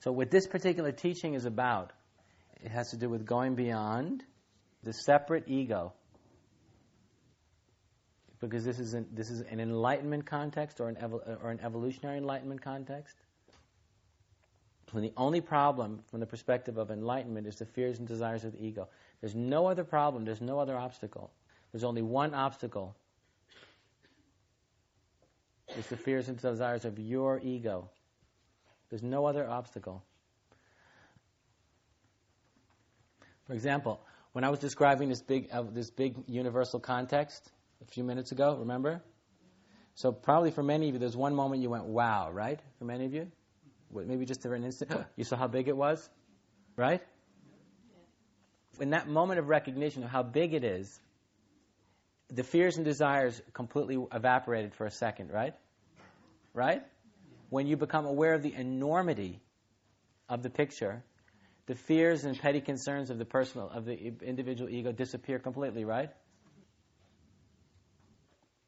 So what this particular teaching is about, it has to do with going beyond the separate ego. Because this is an enlightenment context or an evolutionary enlightenment context. When the only problem from the perspective of enlightenment is the fears and desires of the ego. There's no other problem, there's no other obstacle. There's only one obstacle. It's the fears and desires of your ego. There's no other obstacle. For example, when I was describing this big universal context a few minutes ago, remember? So probably for many of you, there's one moment you went, wow, right? For many of you? Maybe just for an instant, you saw how big it was? Right? In that moment of recognition of how big it is, the fears and desires completely evaporated for a second, right? Right? When you become aware of the enormity of the picture, the fears and petty concerns of the individual ego disappear completely, right?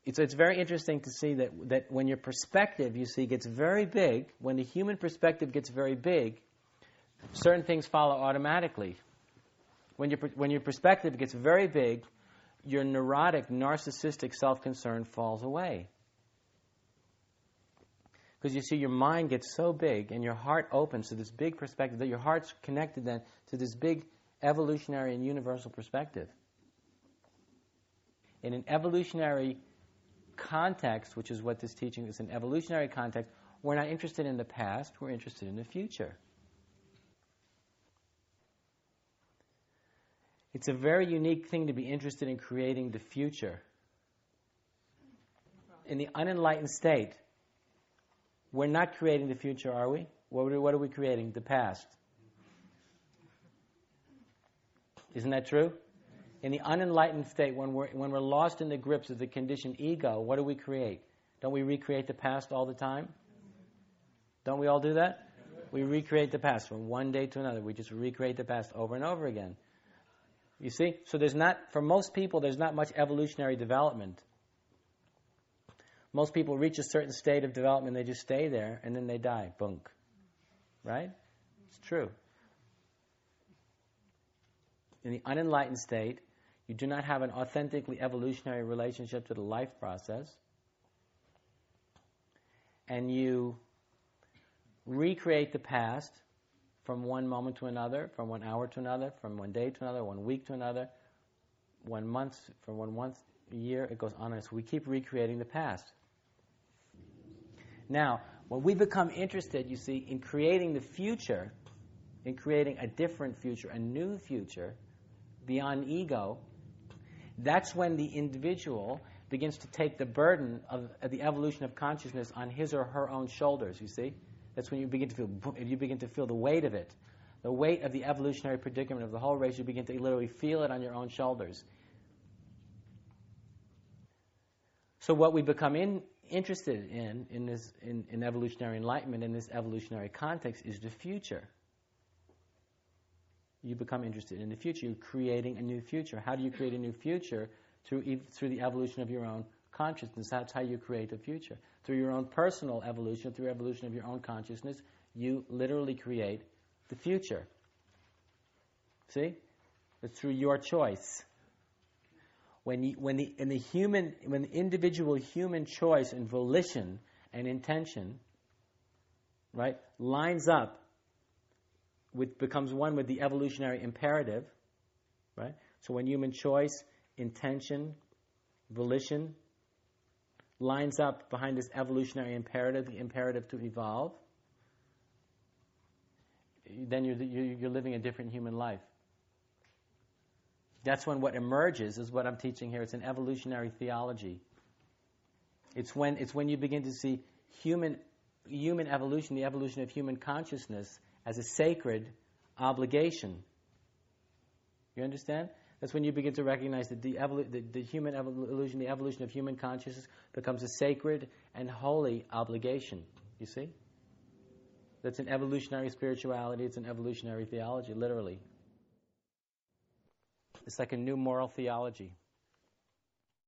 It's very interesting to see that when your perspective, you see, gets very big, when the human perspective gets very big, certain things follow automatically. When your perspective gets very big, your neurotic, narcissistic self-concern falls away. Because you see, your mind gets so big and your heart opens to this big perspective that your heart's connected then to this big evolutionary and universal perspective. In an evolutionary context, which is what this teaching is, an evolutionary context, we're not interested in the past, we're interested in the future. It's a very unique thing to be interested in creating the future. In the unenlightened state, we're not creating the future, are we? What are we creating? The past. Isn't that true? In the unenlightened state, when we're lost in the grips of the conditioned ego, what do we create? Don't we recreate the past all the time? Don't we all do that? We recreate the past from one day to another. We just recreate the past over and over again. You see? So for most people, there's not much evolutionary development. Most people reach a certain state of development, they just stay there, and then they die. Bunk. Right? It's true. In the unenlightened state, you do not have an authentically evolutionary relationship to the life process, and you recreate the past from one moment to another, from 1 hour to another, from 1 day to another, 1 week to another, 1 month, from 1 month, a year, it goes on and on. So we keep recreating the past. Now, when we become interested, you see, in creating the future, in creating a different future, a new future, beyond ego, that's when the individual begins to take the burden of the evolution of consciousness on his or her own shoulders, you see? That's when you begin to feel the weight of it. The weight of the evolutionary predicament of the whole race, you begin to literally feel it on your own shoulders. So what we become interested in evolutionary enlightenment, in this evolutionary context, is the future. You become interested in the future. You're creating a new future. How do you create a new future? Through the evolution of your own consciousness. That's how you create a future. Through your own personal evolution, through evolution of your own consciousness, you literally create the future. See? It's through your choice. When the individual human choice and volition and intention, right, lines up, becomes one with the evolutionary imperative, right? So when human choice, intention, volition lines up behind this evolutionary imperative, the imperative to evolve, then you're living a different human life. That's when what emerges is what I'm teaching here. It's an evolutionary theology. It's when you begin to see human evolution, the evolution of human consciousness, as a sacred obligation. You understand? That's when you begin to recognize that the human evolution, the evolution of human consciousness, becomes a sacred and holy obligation. You see? That's an evolutionary spirituality. It's an evolutionary theology, literally. It's like a new moral theology.